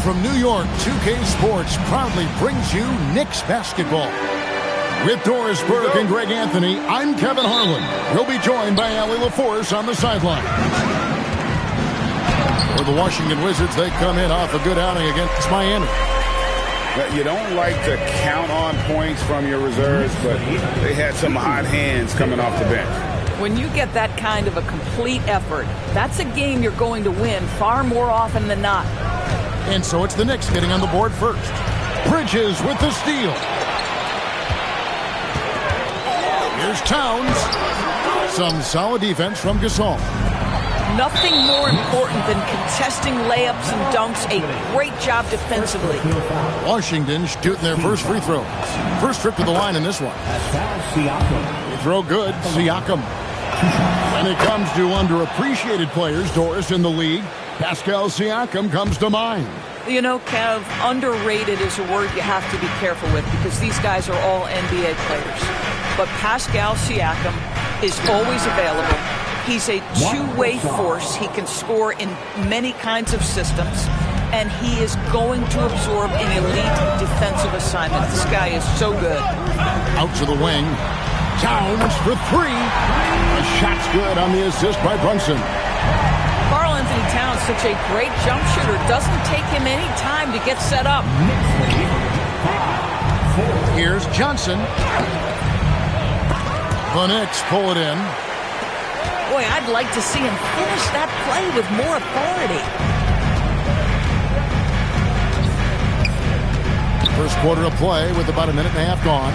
from New York, 2K Sports proudly brings you Knicks basketball. With Doris Burke and Greg Anthony, I'm Kevin Harlan. We'll be joined by Allie LaForce on the sideline. For the Washington Wizards, they come in off a good outing against Miami. You don't like to count on points from your reserves, but they had some hot hands coming off the bench. When you get that kind of a complete effort, that's a game you're going to win far more often than not. And so it's the Knicks getting on the board first. Bridges with the steal. Here's Towns. Some solid defense from Gasol. Nothing more important than contesting layups and dunks. A great job defensively. Washington shooting their first free throws. First trip to the line in this one. Free throw good. Siakam. When it comes to underappreciated players, Doris, in the league, Pascal Siakam comes to mind. You know, Kev, underrated is a word you have to be careful with because these guys are all NBA players. But Pascal Siakam is always available. He's a two-way force. He can score in many kinds of systems, and he is going to absorb an elite defensive assignment. This guy is so good. Out to the wing. Towns for three. The shot's good on the assist by Brunson. Karl Anthony Towns, such a great jump shooter. Doesn't take him any time to get set up. Here's Johnson. The Knicks pull it in. Boy, I'd like to see him finish that play with more authority. First quarter of play with about a minute and a half gone.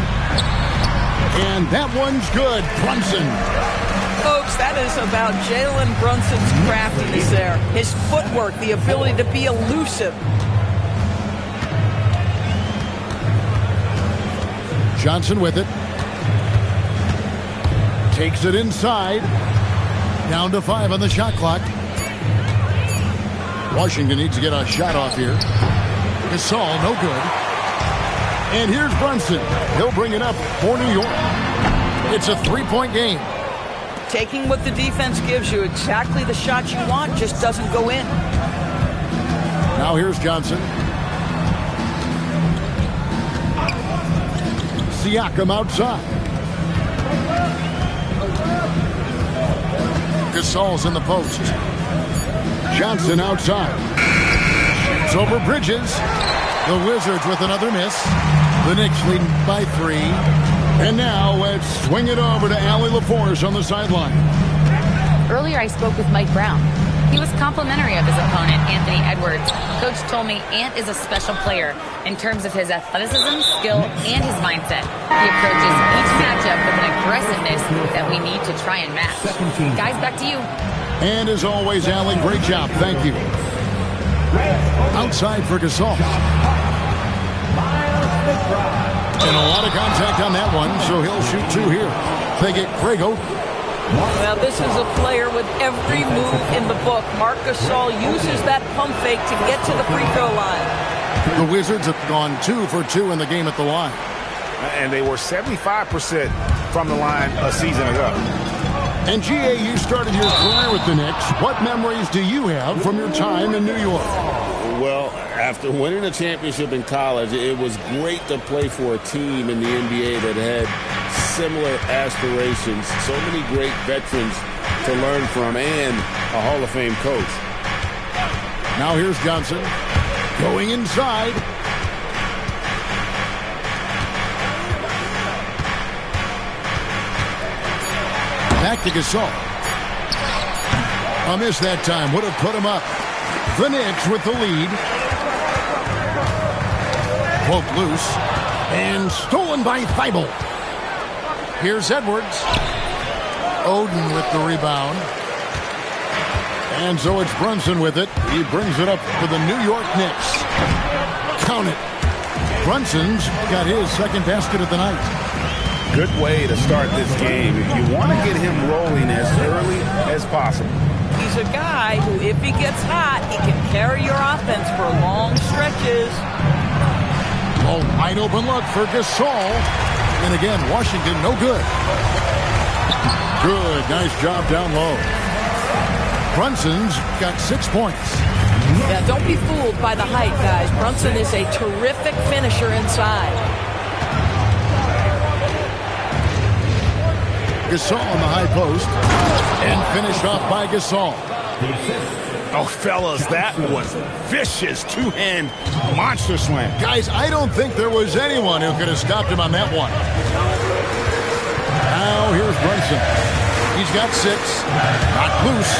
And that one's good. Brunson. Folks, that is about Jalen Brunson's craftiness there. His footwork, the ability to be elusive. Johnson with it. Takes it inside. Down to 5 on the shot clock. Washington needs to get a shot off here. Gasol, no good. And here's Brunson. He'll bring it up for New York. It's a three-point game. Taking what the defense gives you, exactly the shot you want, just doesn't go in. Now here's Johnson. Siakam outside. Gasol's in the post. Johnson outside. Shoots over Bridges. The Wizards with another miss. The Knicks leading by 3. And now let's swing it over to Allie LaForce on the sideline. Earlier I spoke with Mike Brown. He was complimentary of his opponent, Anthony Edwards. Coach told me Ant is a special player in terms of his athleticism, skill, and his mindset. He approaches each matchup with an aggressiveness that we need to try and match. Guys, back to you. And as always, Allie, great job. Thank you. Outside for Gasol. And a lot of contact on that one, so he'll shoot 2 here. They get Craig Oden. Well, this is a player with every move in the book. Marc Gasol uses that pump fake to get to the free throw line. The Wizards have gone 2 for 2 in the game at the line. And they were 75% from the line a season ago. And G.A., you started your career with the Knicks. What memories do you have from your time in New York? Well, after winning a championship in college, it was great to play for a team in the NBA that had similar aspirations. So many great veterans to learn from and a Hall of Fame coach. Now here's Johnson going inside. Back to Gasol. A miss that time. Would have put him up. The Knicks with the lead. Poked loose. And stolen by Thibault. Here's Edwards. Oden with the rebound. And so it's Brunson with it. He brings it up for the New York Knicks. Count it. Brunson's got his second basket of the night. Good way to start this game. You want to get him rolling as early as possible. He's a guy who, if he gets hot, he can carry your offense for long stretches. A wide open look for Gasol. And again, Washington, no good. Good, nice job down low. Brunson's got 6 points. Yeah, don't be fooled by the height, guys. Brunson is a terrific finisher inside. Gasol on the high post. And finished off by Gasol. Oh, fellas, that was vicious two-hand monster slam. Guys, I don't think there was anyone who could have stopped him on that one. Now here's Brunson. He's got 6. Not loose.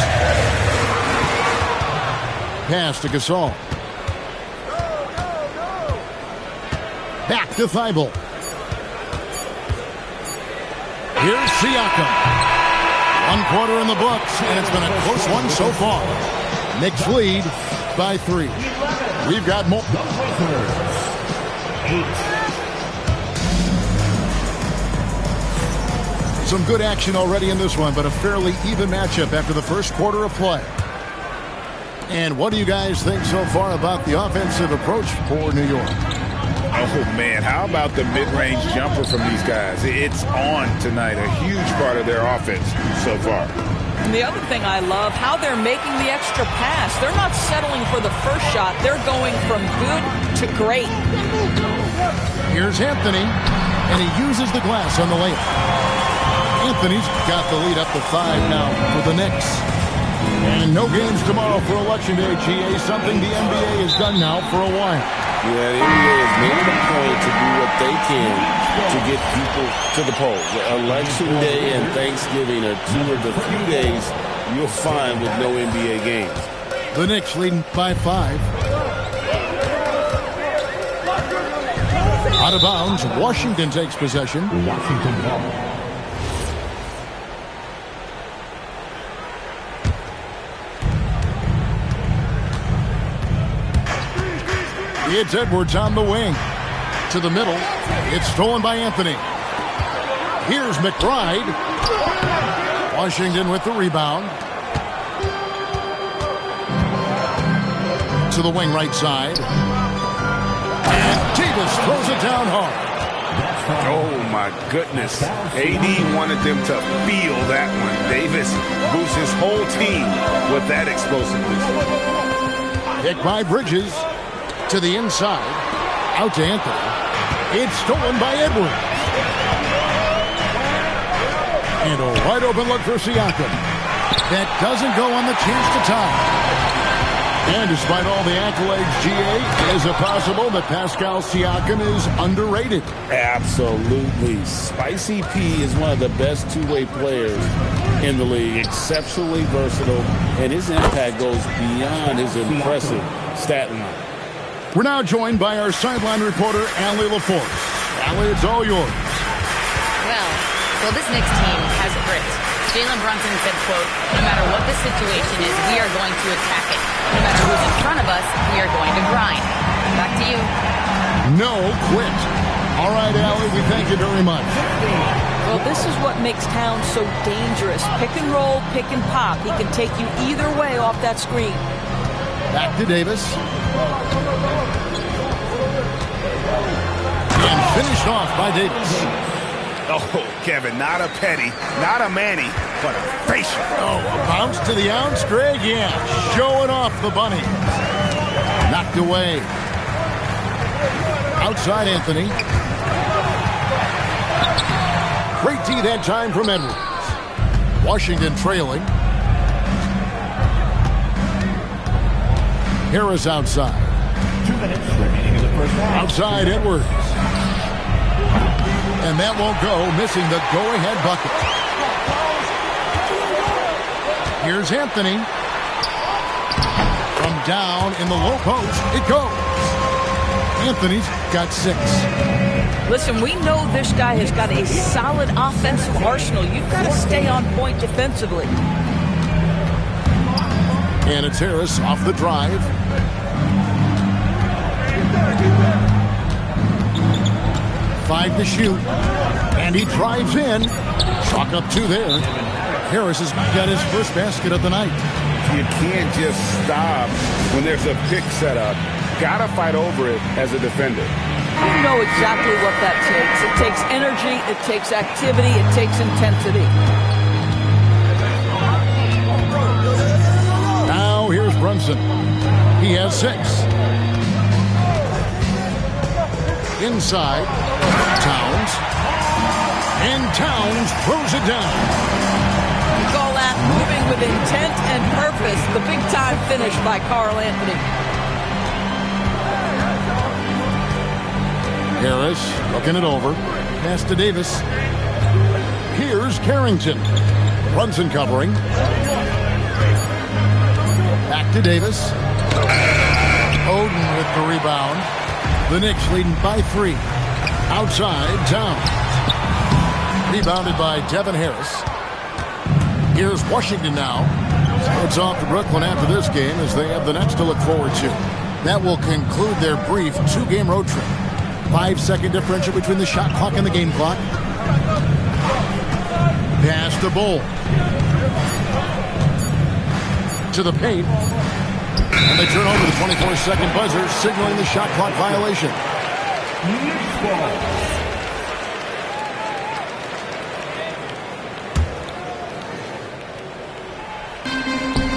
Pass to Gasol. Back to Thibault. Here's Siakam. 1 quarter in the books, and it's been a close one so far. Knicks lead by 3. We've got more. Some good action already in this one, but a fairly even matchup after the first quarter of play. And what do you guys think so far about the offensive approach for New York? Oh, man, how about the mid-range jumper from these guys? It's on tonight, a huge part of their offense so far. And the other thing I love, how they're making the extra pass. They're not settling for the first shot. They're going from good to great. Here's Anthony, and he uses the glass on the layup. Anthony's got the lead up to 5 now for the Knicks. And no games tomorrow for Election Day, GA, something the NBA has done now for a while. Yeah, the NBA has made it a point to do what they can to get people to the polls. Election Day and Thanksgiving are 2 of the few days you'll find with no NBA games. The Knicks leading by 5. Out of bounds, Washington takes possession. Washington ball. It's Edwards on the wing. To the middle. It's stolen by Anthony. Here's McBride. Washington with the rebound. To the wing right side. And Davis throws it down hard. Oh, my goodness. AD wanted them to feel that one. Davis boosts his whole team with that explosiveness. Hit by Bridges. To the inside, out to Anthony. It's stolen by Edwards. And a wide open look for Siakam. That doesn't go on the chance to tie. And despite all the accolades, GA, is it possible that Pascal Siakam is underrated? Absolutely. Spicy P is one of the best two-way players in the league. Exceptionally versatile, and his impact goes beyond his impressive stat line. We're now joined by our sideline reporter, Allie LaForce. Allie, it's all yours. Well, this Knicks team has grit. Jalen Brunson said, quote, no matter what the situation is, we are going to attack it. No matter who's in front of us, we are going to grind. Back to you. No quit. All right, Allie, we thank you very much. Well, this is what makes Towns so dangerous. Pick and roll, pick and pop. He can take you either way off that screen. Back to Davis. And finished off by Davis. Oh, Kevin, not a Petty, not a Manny, but a facial. Oh, a bounce to the ounce, Greg? Yeah, showing off the bunny. Knocked away. Outside Anthony. Great D that time from Edwards. Washington trailing. Harris outside. 2 minutes remaining in the first half. Outside Edwards. And that won't go, missing the go-ahead bucket. Here's Anthony. From down in the low post, it goes. Anthony's got 6. Listen, we know this guy has got a solid offensive arsenal. You've got to stay on point defensively. And it's Harris off the drive. Five to shoot. And he drives in. Chalk up 2 there. Harris has got his first basket of the night. You can't just stop when there's a pick set up. Gotta fight over it as a defender. You know exactly what that takes. It takes energy, it takes activity, it takes intensity. Now here's Brunson. He has 6. Inside, Towns. And Towns throws it down. You call that moving with intent and purpose. The big-time finish by Karl Anthony. Harris looking it over. Pass to Davis. Here's Carrington. Brunson covering. Back to Davis. Oden with the rebound. The Knicks leading by 3. Outside, Towns. Rebounded by Devin Harris. Here's Washington now. Heads off to Brooklyn after this game as they have the Nets to look forward to. That will conclude their brief 2-game road trip. 5-second differential between the shot clock and the game clock. Pass to Bull. To the paint. And they turn over the 24-second buzzer, signaling the shot clock violation.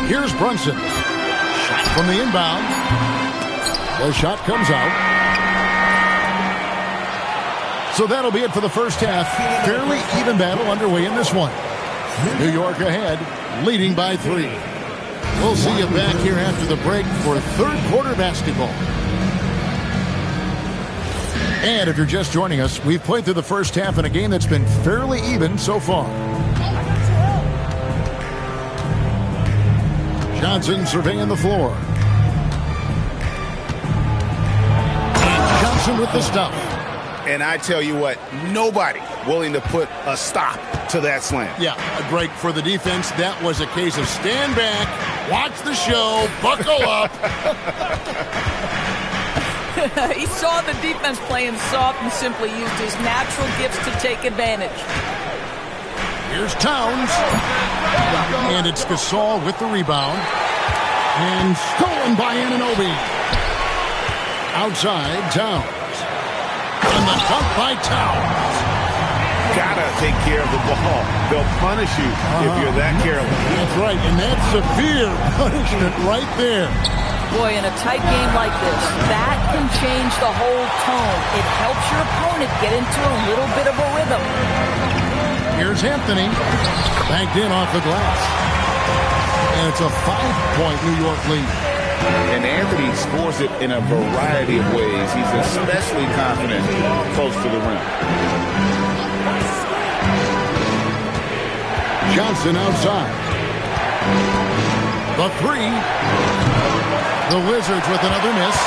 Here's Brunson. Shot from the inbound. The shot comes out. So that'll be it for the first half. Fairly even battle underway in this one. New York ahead, leading by 3. We'll see you back here after the break for third quarter basketball. And if you're just joining us, we've played through the first half in a game that's been fairly even so far. Johnson surveying the floor. And Johnson with the stuff. And I tell you what, nobody willing to put a stop to that slam. Yeah, great for the defense. That was a case of stand back, watch the show, buckle up. He saw the defense playing soft and simply used his natural gifts to take advantage. Here's Towns. And it's Gasol with the rebound. And stolen by Anunoby. Outside, Towns. And the dunk by Towns. Gotta take care of the ball. They'll punish you if you're that careless. That's right, and that's severe punishment right there. Boy, in a tight game like this, that can change the whole tone. It helps your opponent get into a little bit of a rhythm. Here's Anthony. Banked in off the glass. And it's a 5-point New York lead. And Anthony scores it in a variety of ways. He's especially confident close to the rim. Johnson outside. The 3. The Wizards with another miss.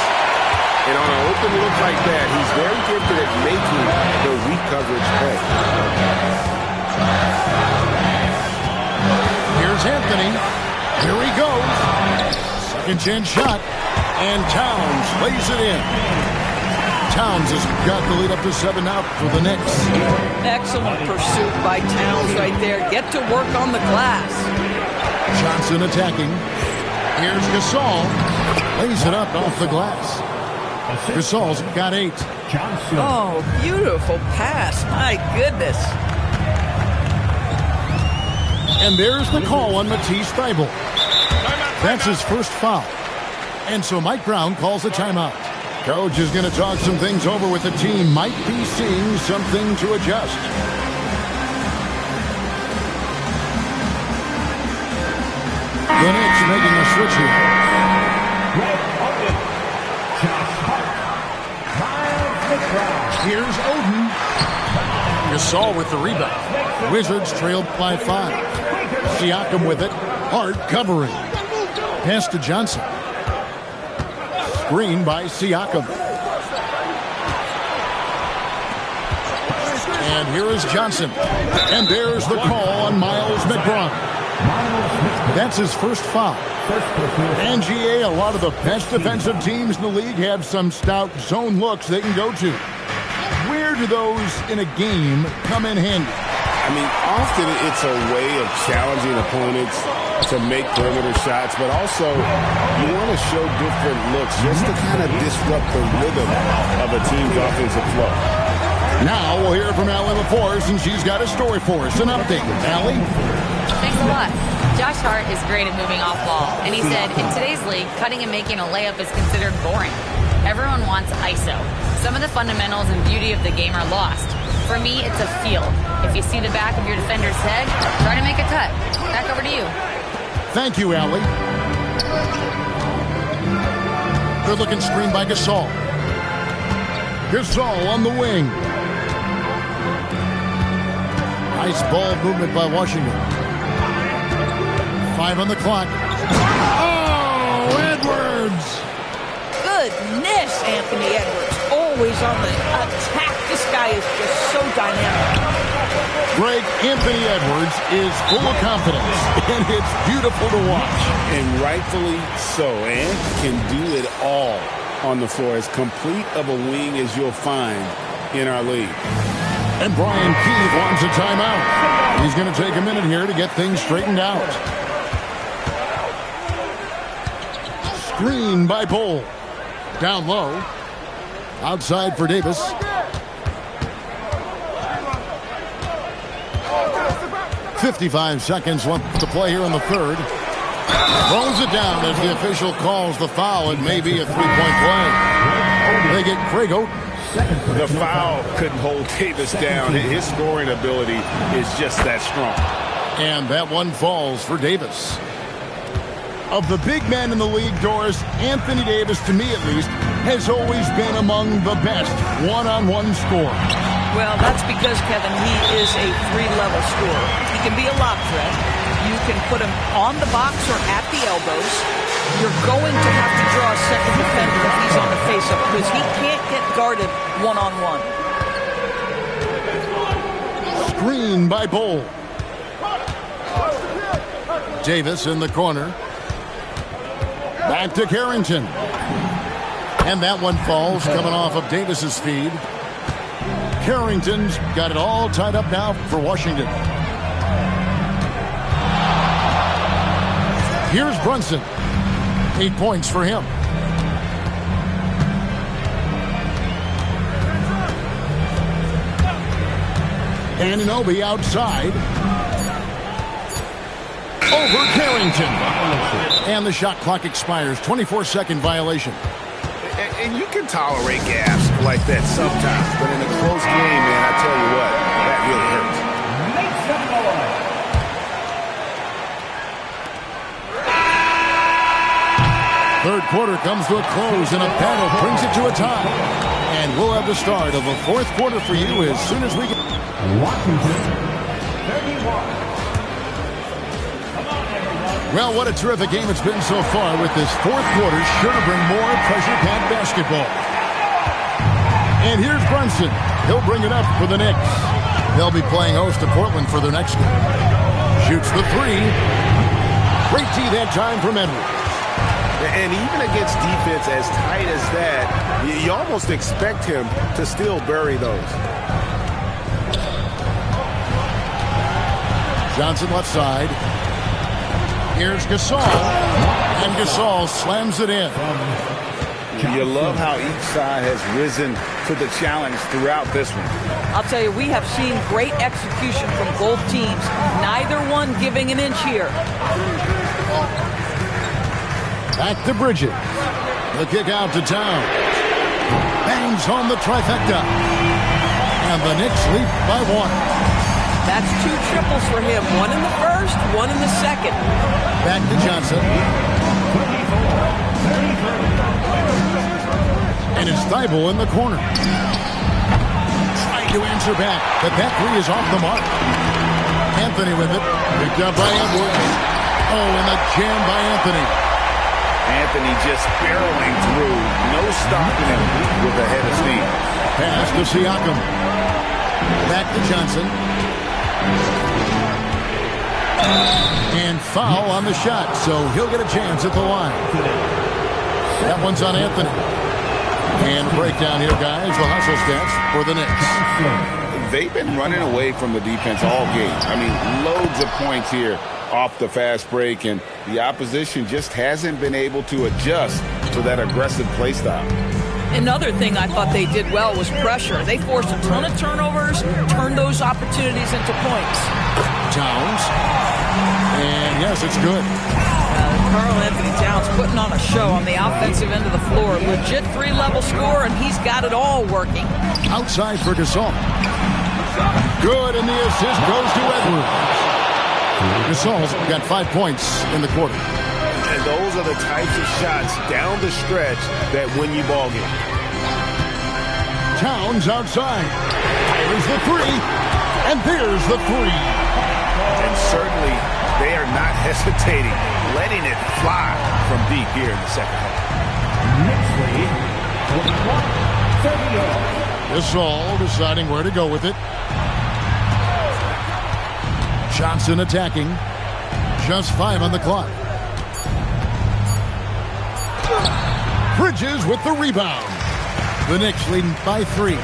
And on an open look like that, he's very gifted at making the weak coverage play. Here's Anthony. Here he goes. Second chance shot. And Towns lays it in. Towns has got the lead up to 7 now for the Knicks. Excellent pursuit by Towns right there. Get to work on the glass. Johnson attacking. Here's Gasol. Lays it up off the glass. Gasol's got 8. Johnson. Oh, beautiful pass. My goodness. And there's the call on Matisse Thybulle. That's his first foul. And so Mike Brown calls a timeout. Coach is going to talk some things over with the team. Might be seeing something to adjust. The Knicks making a switch here. Here's Oden. Gasol with the rebound. Wizards trailed by 5. Siakam with it. Hart covering. Pass to Johnson. Screen by Siakam. And here is Johnson. And there's the call on Miles McBride. That's his first foul. And GA, a lot of the best defensive teams in the league have some stout zone looks they can go to. Where do those in a game come in handy? I mean, often it's a way of challenging opponents to make perimeter shots, but also you want to show different looks just to kind of disrupt the rhythm of a team's offensive flow. Now we'll hear from Allie LaForce, and she's got a story for us. An update. Allie? Thanks a lot. Josh Hart is great at moving off ball, and he said, in today's league, cutting and making a layup is considered boring. Everyone wants ISO. Some of the fundamentals and beauty of the game are lost. For me, it's a feel. If you see the back of your defender's head, try to make a cut. Back over to you. Thank you, Allie. Good-looking screen by Gasol. Gasol on the wing. Nice ball movement by Washington. 5 on the clock. Oh, Edwards! Goodness, Anthony Edwards. Always on the attack. This guy is just so dynamic. Greg, Anthony Edwards is full of confidence, and it's beautiful to watch. And rightfully so. And can do it all on the floor. As complete of a wing as you'll find in our league. And Brian Keith wants a timeout. He's going to take a minute here to get things straightened out. Screen by Bull. Down low. Outside for Davis. .55 seconds left to play here in the third. Throws it down as the official calls the foul. It may be a three-point play. They get Craig Oaten. The foul couldn't hold Davis down. His scoring ability is just that strong. And that one falls for Davis. Of the big men in the league, Doris, Anthony Davis, to me at least, has always been among the best one-on-one scorers. Well, that's because, Kevin, he is a three-level scorer. He can be a lob threat. You can put him on the box or at the elbows. You're going to have to draw a second defender if he's on the face-up because he can't get guarded one-on-one. Screen by Bull. Davis in the corner. Back to Carrington. And that one falls coming off of Davis's feed. Carrington's got it all tied up now for Washington. Here's Brunson. 8 points for him. Anunoby outside. Over Carrington. And the shot clock expires. 24-second violation. And you can tolerate gaps like that sometimes, but in a close game, man, I tell you what, that really hurts. Third quarter comes to a close, and a battle brings it to a tie. And we'll have the start of the fourth quarter for you as soon as we get... Washington, 31. Well, what a terrific game it's been so far with this fourth quarter. Sure to bring more pressure-packed basketball. And here's Brunson. He'll bring it up for the Knicks. They'll be playing host to Portland for their next game. Shoots the three. Great tee that time from Edwards. And even against defense as tight as that, you almost expect him to still bury those. Johnson left side. Here's Gasol. And Gasol slams it in. You love how each side has risen to the challenge throughout this one. I'll tell you, we have seen great execution from both teams. Neither one giving an inch here. Back to Bridges. The kick out to Town. Bangs home the trifecta. And the Knicks lead by one. That's 2 triples for him. One in the first, one in the second. Back to Johnson. And it's Thibault in the corner. Trying to answer back, but that three is off the mark. Anthony with it. Picked up by Edwards. Oh, and the jam by Anthony. Anthony just barreling through. No stopping him with a head of steam. Pass to Siakam. Back to Johnson. And foul on the shot, so he'll get a chance at the line. That one's on Anthony. And breakdown here, guys. The hustle stats for the Knicks. They've been running away from the defense all game. I mean, loads of points here off the fast break, and the opposition just hasn't been able to adjust to that aggressive play style. Another thing I thought they did well was pressure. They forced a ton of turnovers, turned those opportunities into points. Towns. And yes, it's good. Karl Anthony Towns putting on a show on the offensive end of the floor. Legit 3-level score, and he's got it all working. Outside for Gasol. Good, and the assist goes to Edwards. Gasol's got 5 points in the quarter. And those are the types of shots down the stretch that win you ball game. Towns outside. Here's the three. And there's the three. And certainly they are not hesitating, letting it fly from deep here in the second half. Gasol deciding where to go with it. Johnson attacking. Just 5 on the clock. Bridges with the rebound. The Knicks leading by 3.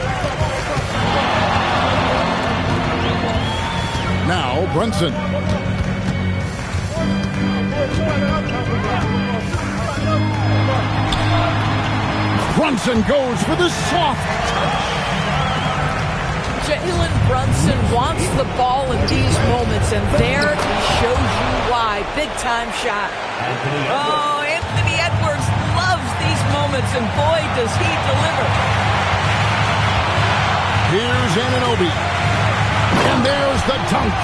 Now Brunson. Brunson goes for the soft touch. Jalen Brunson wants the ball in these moments, and there he shows you why. Big-time shot. Oh, Anthony Edwards loves these moments, and boy, does he deliver. Here's Anunoby. And there's the dunk.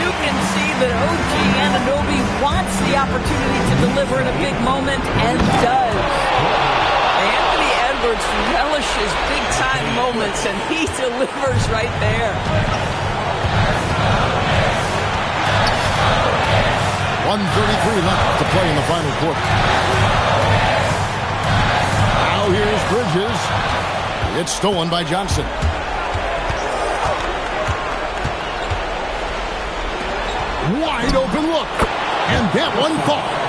You can see that OG Anunoby wants the opportunity to deliver in a big moment, and does. Anthony Edwards relishes big-time moments, and he delivers right there. 1:33 left to play in the final quarter. Now here's Bridges. It's stolen by Johnson. Wide open look. And that one falls.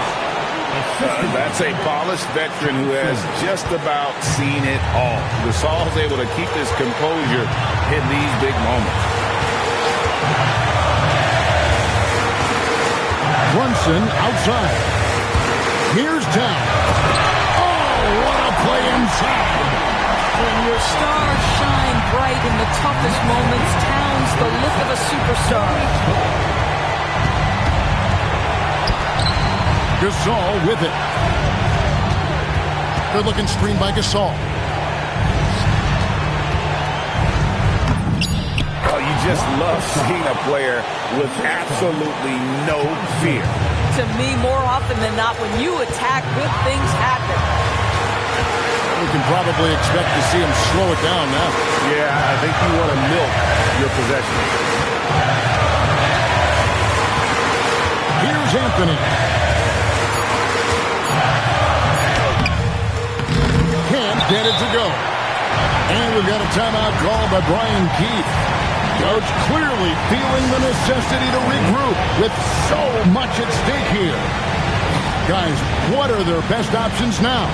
That's a polished veteran who has just about seen it all. Gasol's able to keep his composure in these big moments. Brunson outside. Here's Towns. Oh, what a play inside. When your stars shine bright in the toughest moments, Towns, the look of a superstar. Gasol with it. Good looking screen by Gasol. Oh, you just love seeing a player with absolutely no fear. To me, more often than not, when you attack, good things happen. We can probably expect to see him slow it down now. Yeah, I think you want to milk your possession. Here's Anthony. Can't get it to go. And we've got a timeout called by Brian Keith. Coach clearly feeling the necessity to regroup with so much at stake here. Guys, what are their best options now?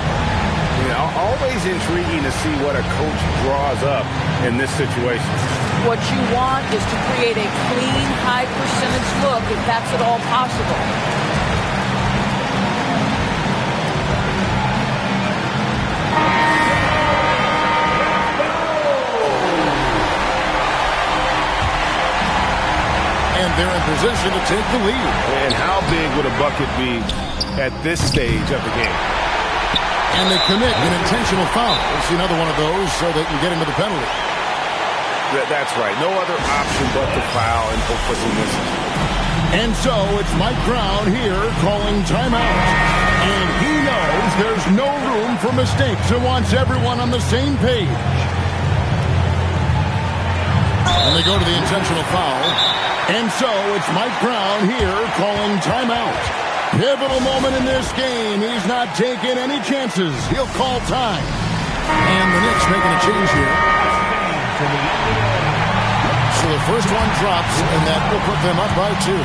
You know, always intriguing to see what a coach draws up in this situation. What you want is to create a clean, high-percentage look, if that's at all possible. And they're in position to take the lead. And how big would a bucket be at this stage of the game? And they commit an intentional foul. We'll see another one of those so they can get into the penalty. That's right. No other option but to foul and hope for some misses. And so it's Mike Brown here calling timeout. And he knows there's no room for mistakes and wants everyone on the same page. And they go to the intentional foul. And so it's Mike Brown here calling timeout. Pivotal moment in this game. He's not taking any chances. He'll call time. And the Knicks making a change here. So the first one drops, and that will put them up by 2.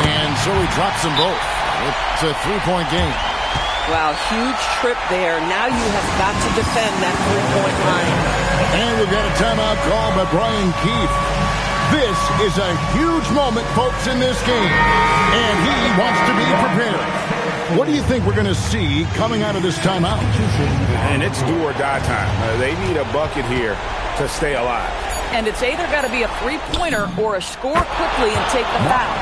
And so he drops them both. It's a 3-point game. Wow, huge trip there. Now you have got to defend that 3-point line. And we've got a timeout called by Brian Keith. This is a huge moment, folks, in this game. And he wants to be prepared. What do you think we're going to see coming out of this timeout? And it's do or die time. They need a bucket here to stay alive. And it's either got to be a three-pointer or a score quickly and take the foul.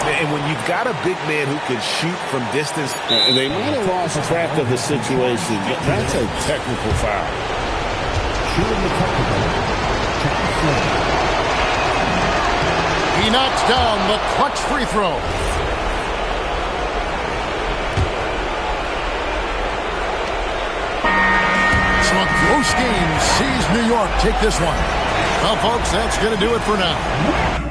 And when you've got a big man who can shoot from distance, they might have lost track of the situation, but that's a technical foul. He knocks down the clutch free throw. So a close game sees New York take this one. Well, folks, that's going to do it for now.